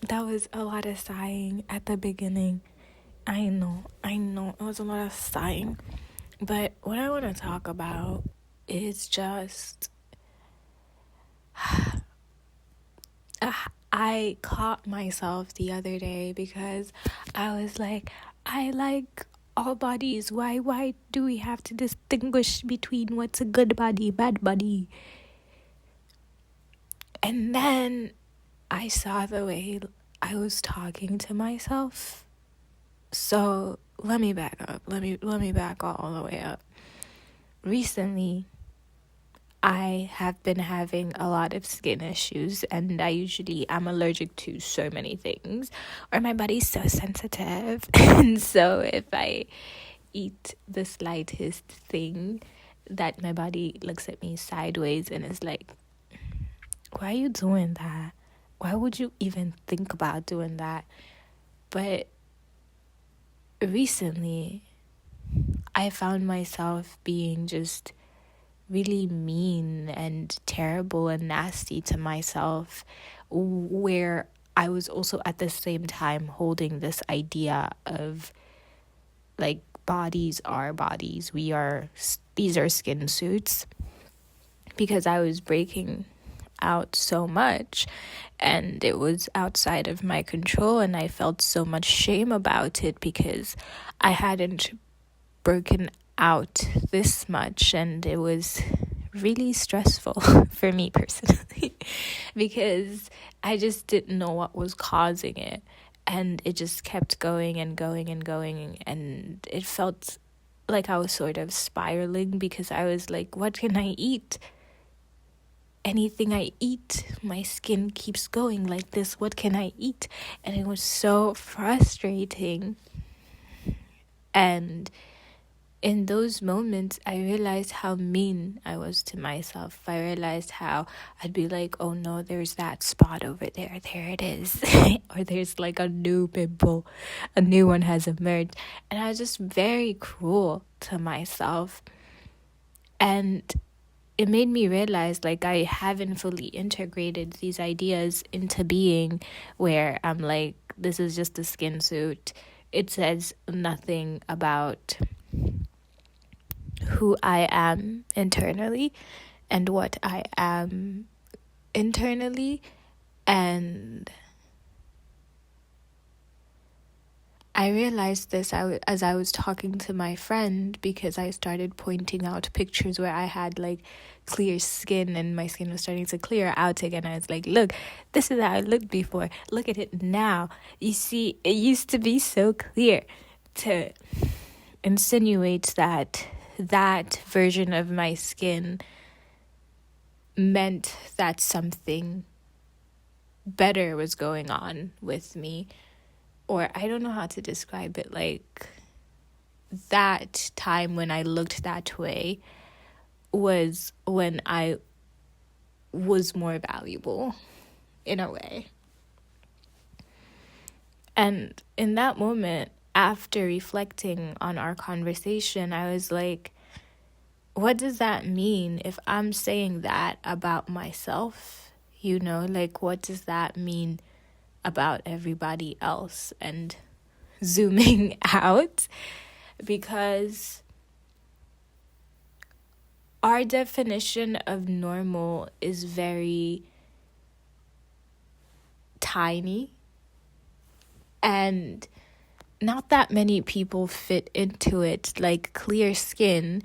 That was a lot of sighing at the beginning. I know, it was a lot of sighing. But what I want to talk about is just I caught myself the other day because I was like, I like all bodies. Why do we have to distinguish between what's a good body, bad body? And then I saw the way I was talking to myself. So let me back up. Let me back all the way up. Recently, I have been having a lot of skin issues, and I'm allergic to so many things, or my body's so sensitive. And so if I eat the slightest thing, that my body looks at me sideways and is like, why are you doing that? Why would you even think about doing that? But recently, I found myself being just really mean and terrible and nasty to myself, where I was also at the same time holding this idea of like, bodies are bodies. These are skin suits, because I was breaking out so much and it was outside of my control, and I felt so much shame about it because I hadn't broken out this much, and it was really stressful for me personally because I just didn't know what was causing it, and it just kept going and going and going, and it felt like I was sort of spiraling because I was like, what can I eat? Anything I eat, my skin keeps going like this. What can I eat? And it was so frustrating. And in those moments, I realized how mean I was to myself. I realized how I'd be like, oh no, there's that spot over there. There it is. Or there's like a new pimple. A new one has emerged. And I was just very cruel to myself. And it made me realize like I haven't fully integrated these ideas into being, where I'm like, this is just a skin suit. It says nothing about who I am internally and what I am internally. And I realized this as I was talking to my friend, because I started pointing out pictures where I had like clear skin and my skin was starting to clear out again. I was like, look, this is how I looked before. Look at it now. You see, it used to be so clear, to insinuate that version of my skin meant that something better was going on with me. Or I don't know how to describe it. Like, that time when I looked that way was when I was more valuable, in a way. And in that moment, after reflecting on our conversation, I was like, what does that mean if I'm saying that about myself? Like, what does that mean about everybody else? And zooming out, because our definition of normal is very tiny, and not that many people fit into it. Like, clear skin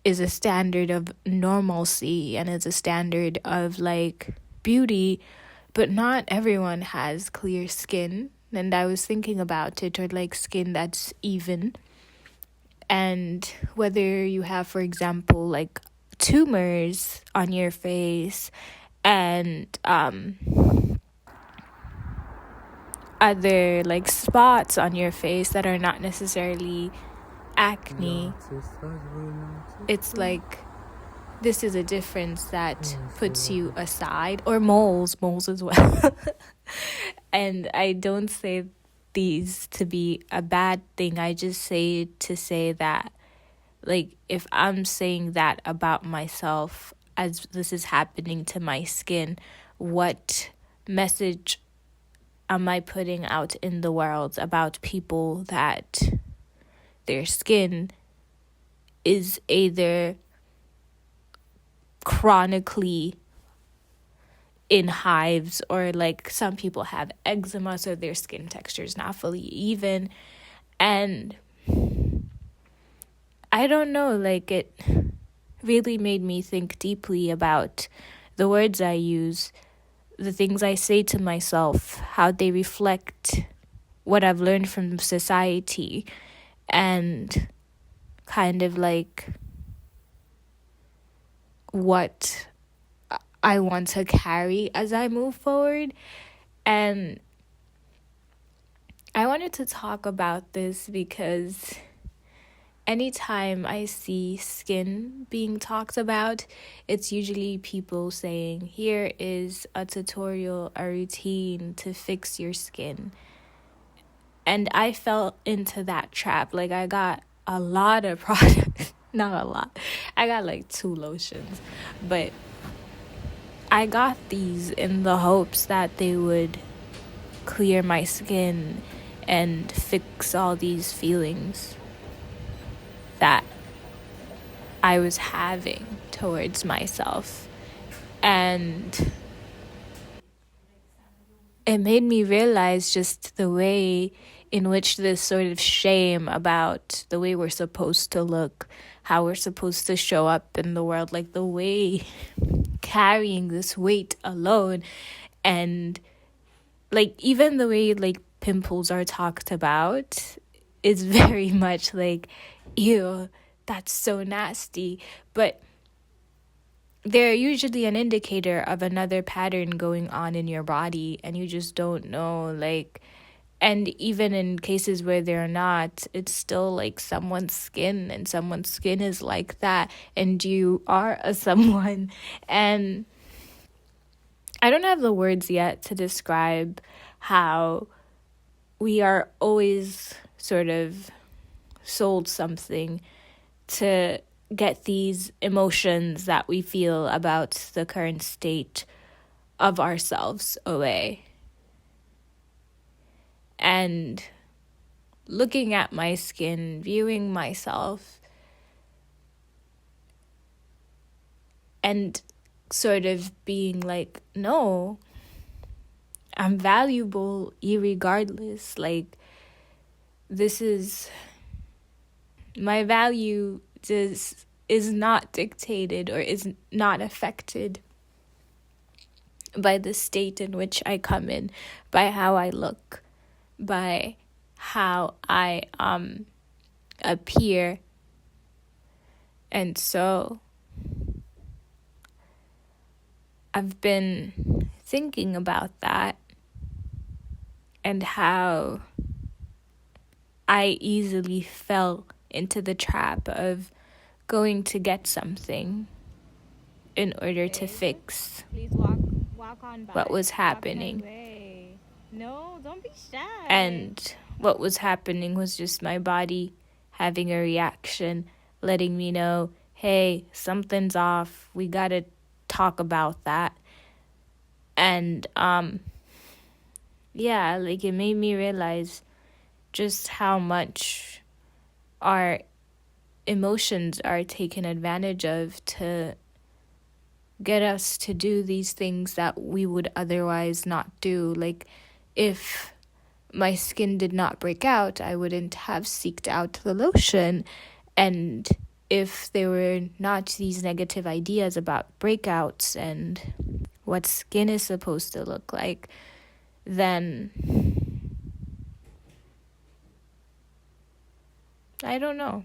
is a standard of normalcy and is a standard of like beauty, but not everyone has clear skin. And I was thinking about it, or like skin that's even. And whether you have, for example, like tumors on your face and other like spots on your face that are not necessarily acne, it's like, this is a difference that puts you aside. Or moles as well. And I don't say these to be a bad thing. I just say to say that, like, if I'm saying that about myself as this is happening to my skin, what message am I putting out in the world about people that their skin is either chronically in hives, or like some people have eczema, so their skin texture is not fully even. And I don't know, like it really made me think deeply about the words I use, the things I say to myself, how they reflect what I've learned from society, and kind of like what I want to carry as I move forward. And I wanted to talk about this because anytime I see skin being talked about, it's usually people saying, here is a tutorial, a routine to fix your skin. And I fell into that trap. Like, I got a lot of products. Not a lot. I got like 2 lotions. But I got these in the hopes that they would clear my skin and fix all these feelings that I was having towards myself. And it made me realize just the way in which this sort of shame about the way we're supposed to look, how we're supposed to show up in the world, like the way carrying this weight alone, and like even the way like pimples are talked about is very much like, ew, that's so nasty. But they're usually an indicator of another pattern going on in your body, and you just don't know, like. And even in cases where they're not, it's still like someone's skin, and someone's skin is like that, and you are a someone. And I don't have the words yet to describe how we are always sort of sold something to get these emotions that we feel about the current state of ourselves away. And looking at my skin, viewing myself, and sort of being like, no, I'm valuable irregardless. Like, this is my value is not dictated or is not affected by the state in which I come in, by how I look, by how I appear. And so I've been thinking about that, and how I easily fell into the trap of going to get something in order to fix Please walk on by. what was happening. No, don't be shy. And what was happening was just my body having a reaction, letting me know, hey, something's off. We gotta talk about that. And yeah, like it made me realize just how much our emotions are taken advantage of to get us to do these things that we would otherwise not do. Like, if my skin did not break out, I wouldn't have seeked out the lotion. And if there were not these negative ideas about breakouts and what skin is supposed to look like, then I don't know.